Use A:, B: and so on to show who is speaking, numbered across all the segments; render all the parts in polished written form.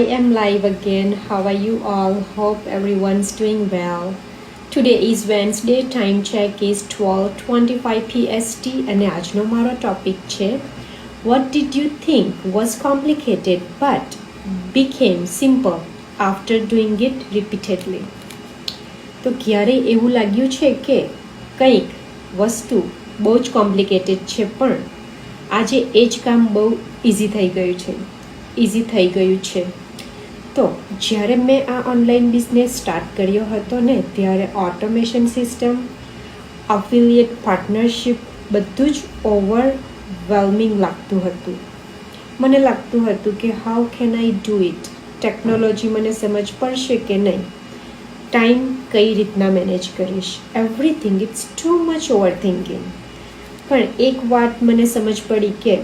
A: I am live again. How are you all? Hope everyone's doing well. Today is Wednesday. Time check is 12:25 PST અને આજનો મારો topic છે What did you think was complicated but became simple after doing it repeatedly? તો ક્યારે એવું લાગ્યું છે કે કંઈક વસ્તુ બહુ જ કોમ્પ્લિકેટેડ છે પણ આજે એ જ કામ બહુ ઇઝી થઈ ગયું છે તો જ્યારે મેં આ ઓનલાઈન બિઝનેસ સ્ટાર્ટ કર્યો હતો ને ત્યારે ઓટોમેશન સિસ્ટમ અફિલિયેટ પાર્ટનરશિપ બધું જ ઓવરવેલ્મિંગ લાગતું હતું. મને લાગતું હતું કે how can I do it, technology મને સમજ પડશે કે નહીં, ટાઈમ કઈ રીતના મેનેજ કરીશ, everything it's too much over thinking. પણ એક વાત મને સમજ પડી કે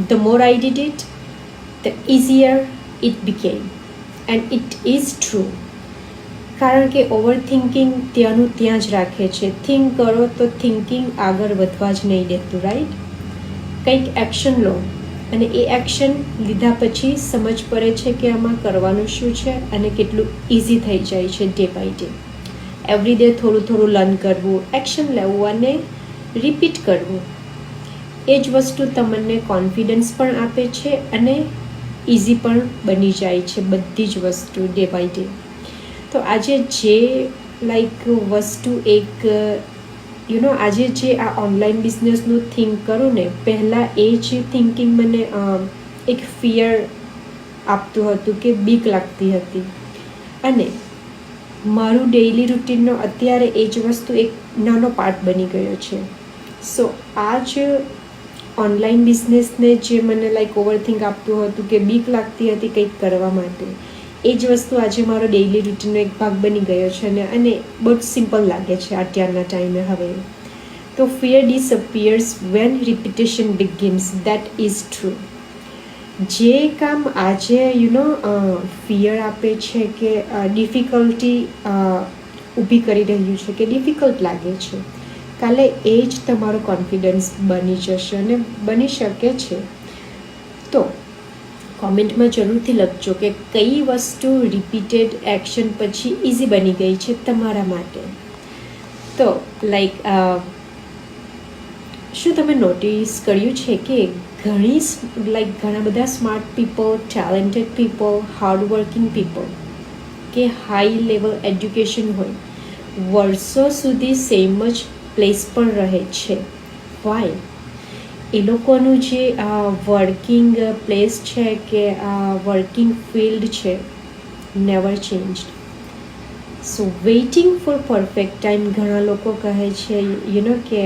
A: the more I did it, the easier it became. And it is true. કારણ કે ઓવર થિંકિંગ ત્યાંનું ત્યાં જ રાખે છે. થિંક કરો તો થિંકિંગ આગળ વધવા જ નહીં દેતું, રાઈટ? કંઈક એક્શન લો અને એ એક્શન લીધા પછી સમજ પડે છે કે આમાં કરવાનું શું છે અને કેટલું ઇઝી થઈ જાય છે day by day. Every day થોડું થોડું લર્ન કરવું, એક્શન લેવું અને રિપીટ કરવું. એ જ વસ્તુ તમને કોન્ફિડન્સ પણ આપે છે અને ઇઝી પણ બની જાય છે બધી જ વસ્તુ ડે બાય ડે. તો આજે જે વસ્તુ એક આજે જે આ ઓનલાઈન બિઝનેસનું થિંક કરું ને, પહેલાં એ જ થિંકિંગ મને એક ફિયર આપતું હતું કે બીક લાગતી હતી અને મારું ડેઇલી રૂટીનનો અત્યારે એ જ વસ્તુ એક નાનો પાર્ટ બની ગયો છે. સો આ જ ઓનલાઈન બિઝનેસને જે મને ઓવરથિંક આપતું હતું કે બીક લાગતી હતી કંઈક કરવા માટે, એ જ વસ્તુ આજે મારો ડેઇલી રૂટીનનો એક ભાગ બની ગયો છે અને બહુ જ સિમ્પલ લાગે છે અત્યારના ટાઈમે હવે. તો fear disappears when repetition begins, that is true. જે કામ આજે ફિયર આપે છે કે ડિફિકલ્ટી ઊભી કરી રહ્યું છે કે ડિફિકલ્ટ લાગે છે, કાલે એ જ તમારો કોન્ફિડન્સ બની જશે અને બની શકે છે. તો કોમેન્ટમાં જરૂરથી લખજો કે કઈ વસ્તુ રિપીટેડ એક્શન પછી ઇઝી બની ગઈ છે તમારા માટે. તો શું તમે નોટિસ કર્યું છે કે ઘણા બધા smart people, talented people, hardworking people કે હાઈ લેવલ એડ્યુકેશન હોય, વર્ષો સુધી સેમ જ પ્લેસ પણ રહે છે. વાય? એ લોકોનું જે વર્કિંગ પ્લેસ છે કે વર્કિંગ ફિલ્ડ છે, never changed. So waiting for perfect time, ઘણા લોકો કહે છે કે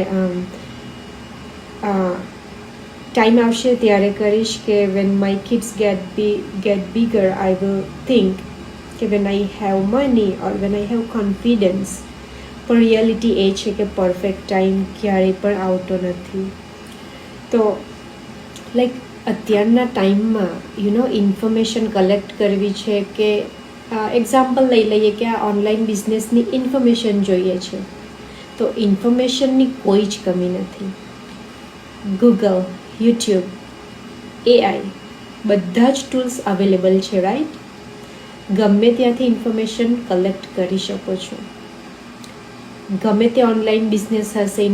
A: ટાઈમ આવશે ત્યારે કરીશ, કે when my kids get bigger I will think, કે when I have money or when I have confidence. પણ રિયાલિટી એ છે કે પરફેક્ટ ટાઈમ ક્યારેય પણ આવતો નથી. તો અત્યારના ટાઈમમાં ઇન્ફોર્મેશન કલેક્ટ કરવી છે કે એક્ઝામ્પલ લઈ લઈએ કે આ ઓનલાઈન બિઝનેસની ઇન્ફોર્મેશન જોઈએ છે, તો ઇન્ફોર્મેશનની કોઈ જ કમી નથી. ગૂગલ, યુટ્યુબ, AI બધા જ ટૂલ્સ અવેલેબલ છે, રાઈટ? ગમે ત્યાંથી ઇન્ફોર્મેશન કલેક્ટ કરી શકો છો. ગમે તે ઓનલાઈન બિઝનેસ હશે,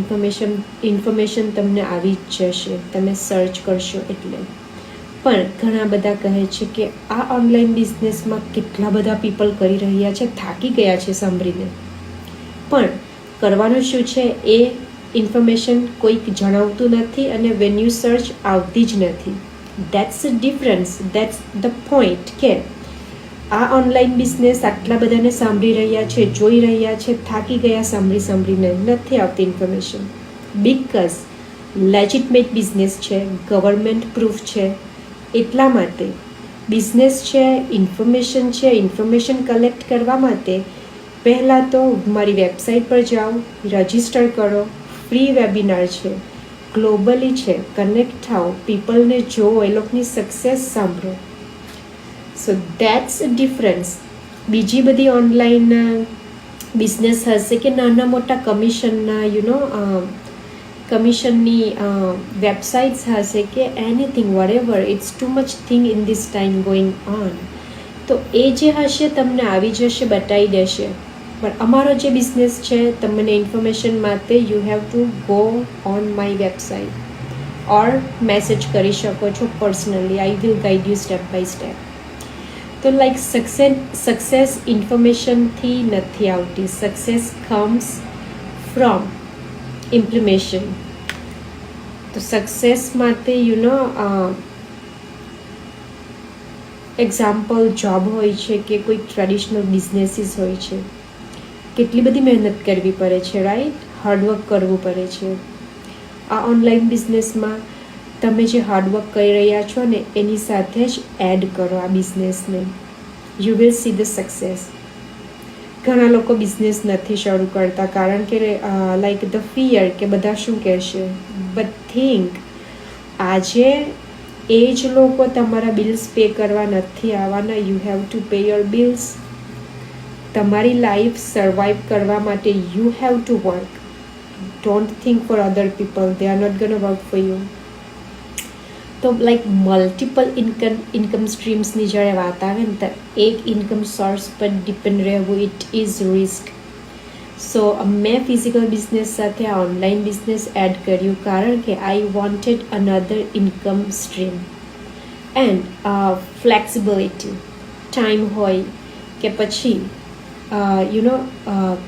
A: ઇન્ફોર્મેશન તમને આવી જ જશે, તમે સર્ચ કરશો એટલે. પણ ઘણા બધા કહે છે કે આ ઓનલાઈન બિઝનેસમાં કેટલા બધા પીપલ કરી રહ્યા છે, થાકી ગયા છે સાંભળીને. પણ કરવાનું શું છે એ ઇન્ફોર્મેશન કોઈક જણાવતું નથી અને વેન યુ સર્ચ આવતી જ નથી. That's a difference, that's the point કે આ ઓનલાઈન બિઝનેસ આટલા બધાને સાંભળી રહ્યા છે, જોઈ રહ્યા છે, થાકી ગયા સાંભળીને, નથી આવતી ઇન્ફોર્મેશન. બિકોઝ લેજિટમેટ બિઝનેસ છે, ગવર્મેન્ટ પ્રૂફ છે, એટલા માટે બિઝનેસ છે, ઇન્ફોર્મેશન છે. ઇન્ફોર્મેશન કલેક્ટ કરવા માટે પહેલાં તો મારી વેબસાઇટ પર જાઓ, રજિસ્ટર કરો, ફ્રી વેબિનાર છે, ગ્લોબલી છે, કનેક્ટ થાઓ, પીપલને જુઓ, એ લોકોની સક્સેસ સાંભળો. સો દેટ્સ અ ડિફરન્સ. બીજી બધી ઓનલાઈન બિઝનેસ હશે કે નાના મોટા કમિશનના કમિશનની વેબસાઇટ્સ હશે કે anything what it's too much thing in this time going on, તો એ જે હશે તમને આવી જશે, બતાવી દેશે. પણ અમારો જે બિઝનેસ છે, તમને ઇન્ફોર્મેશન માટે you have to go on my website or message કરી શકો છો personally. I will guide you step by step. તો લાઈક સક્સેસ ઇન્ફોર્મેશનથી નથી આવતી. Success comes from implementation. તો સક્સેસ માટે એક્ઝામ્પલ જોબ હોય છે કે કોઈ ટ્રેડિશનલ બિઝનેસીસ હોય છે, કેટલી બધી મહેનત કરવી પડે છે, રાઈટ? હાર્ડવર્ક કરવું પડે છે. આ ઓનલાઈન બિઝનેસમાં તમે જે હાર્ડવર્ક કરી રહ્યા છો ને એની સાથે જ એડ કરો આ બિઝનેસને, you will see the success. ઘણા લોકો બિઝનેસ નથી શરૂ કરતા કારણ કે લાઈક ધ ફિયર કે બધા શું કહેશે. બટ થિંક આજે એ જ લોકો તમારા બિલ્સ પે કરવા નથી આવવાના. You have to pay your bills. તમારી લાઈફ સર્વાઈવ કરવા માટે you have to work. Don't think for other people, they are not gonna work for you. તો લાઈક મલ્ટિપલ ઇન્કમ સ્ટ્રીમ્સની જ્યારે વાત આવે ને, તો એક ઇન્કમ સોર્સ પર ડિપેન્ડ રહેવું ઇટ ઇઝ રિસ્ક. સો મેં ફિઝિકલ બિઝનેસ સાથે આ ઓનલાઈન બિઝનેસ એડ કર્યું કારણ કે I wanted another income stream and flexibility. Time હોય કે પછી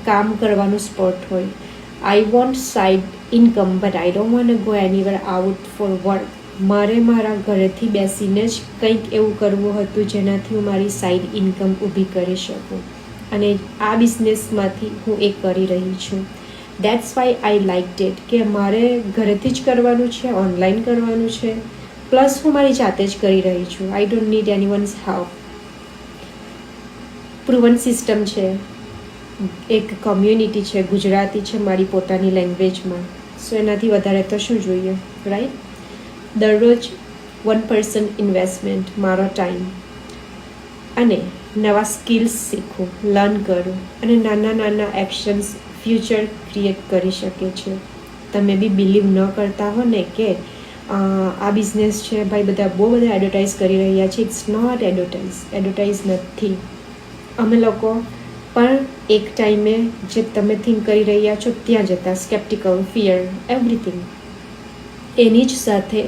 A: કામ કરવાનું સ્પોટ હોય. I want side income but I don't want go anywhere out for work. મારે મારા ઘરેથી બેસીને જ કંઈક એવું કરવું હતું જેનાથી હું મારી સાઈડ ઇન્કમ ઊભી કરી શકું, અને આ બિઝનેસમાંથી હું એ કરી રહી છું. That's why I like it કે મારે ઘરેથી જ કરવાનું છે, ઓનલાઈન કરવાનું છે, પ્લસ હું મારી જાતે જ કરી રહી છું. I don't need any once help. પ્રુવન system છે, એક કમ્યુનિટી છે, ગુજરાતી છે મારી પોતાની લેંગ્વેજમાં. સો એનાથી વધારે તો શું જોઈએ, રાઈટ? દરરોજ 1% ઇન્વેસ્ટમેન્ટ, મારો ટાઈમ, અને નવા સ્કિલ્સ શીખવું, લર્ન કરું, અને નાના નાના એક્શન્સ ફ્યુચર ક્રિએટ કરી શકે છે. તમે બી બિલીવ ન કરતા હો ને કે આ બિઝનેસ છે ભાઈ, બધા બહુ બધા એડવર્ટાઇઝ કરી રહ્યા છે. ઇટ્સ નોટ એડવર્ટાઇઝ નથી. અમે લોકો પણ એક ટાઈમે જે તમે થિંક કરી રહ્યા છો ત્યાં જતા, સ્કેપ્ટિકલ, ફિયર, એવરીથિંગ. એની જ સાથે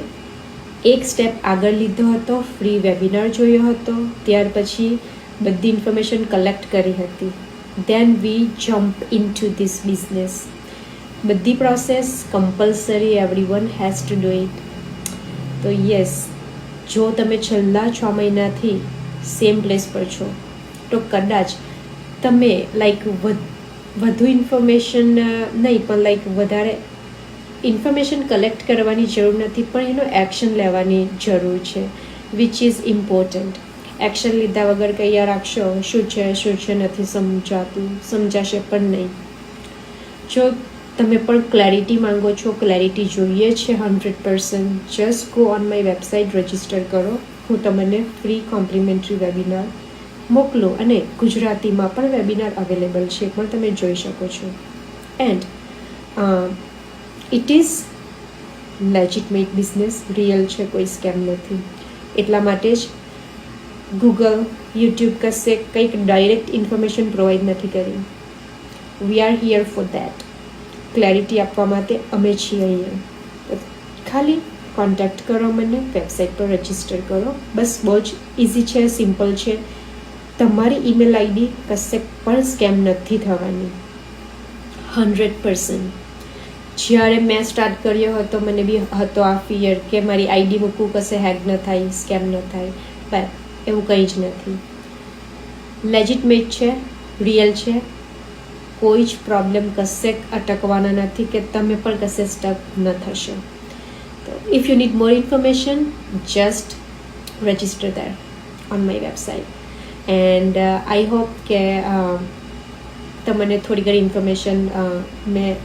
A: એક સ્ટેપ આગળ લીધો હતો, ફ્રી વેબિનાર જોયો હતો, ત્યાર પછી બધી ઇન્ફોર્મેશન કલેક્ટ કરી હતી. Then we jump into this business. બધી process compulsory, everyone has to do it. તો યસ, જો તમે છેલ્લા 6 મહિનાથી સેમ પ્લેસ પર છો તો કદાચ તમે લાઈક વધુ ઇન્ફોર્મેશન નહીં, પણ લાઈક વધારે ઇન્ફોર્મેશન કલેક્ટ કરવાની જરૂર નથી, પણ એનો એક્શન લેવાની જરૂર છે, વિચ ઇઝ ઇમ્પોર્ટન્ટ. એક્શન લીધા વગર કૈયા રાખશો શું છે નથી સમજાતું, સમજાશે પણ નહીં. જો તમે પણ ક્લેરિટી માંગો છો, ક્લેરિટી જોઈએ છે 100%, just go on my website, register કરો. હું તમને ફ્રી કોમ્પ્લિમેન્ટરી વેબિનાર મોકલું, અને ગુજરાતીમાં પણ વેબિનાર અવેલેબલ છે, પણ તમે જોઈ શકો છો. And it is legitimate business, real છે, કોઈ સ્કેમ નથી. એટલા માટે જ ગૂગલ, યુટ્યુબ કશે કંઈક ડાયરેક્ટ ઇન્ફોર્મેશન પ્રોવાઈડ નથી કરી. We are here for that. Clarity આપવા માટે અમે છીએ અહીંયા. ખાલી કોન્ટેક્ટ કરો મને, વેબસાઇટ પર રજિસ્ટર કરો. બસ બહુ જ ઇઝી છે, સિમ્પલ છે. તમારી ઈમેલ આઈડી કશે પણ સ્કેમ નથી થવાની, 100%. જ્યારે મેં સ્ટાર્ટ કર્યો હતો મને બી હતો આ ફિયર કે મારી આઈડી મૂકવું, કશે હેક ન થાય, સ્કેમ ન થાય, પણ એવું કંઈ જ નથી. લેજિટમેટ છે, રિયલ છે, કોઈ જ પ્રોબ્લેમ કશે અટકવાના નથી કે તમે પણ કશે સ્ટક ન થશો. તો if you need more information, just register there on my website. And I hope કે તમને થોડી ઘણી ઇન્ફોર્મેશન મેં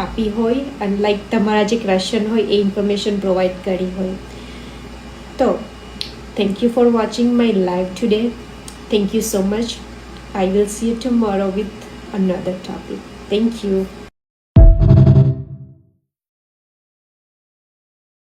A: આપી હોય, અને લાઈક તમારા જે ક્વેશ્ચન હોય એ ઇન્ફોર્મેશન પ્રોવાઈડ કરી હોય. તો thank you for watching my live today. Thank you so much. I will see you tomorrow with another topic. Thank you.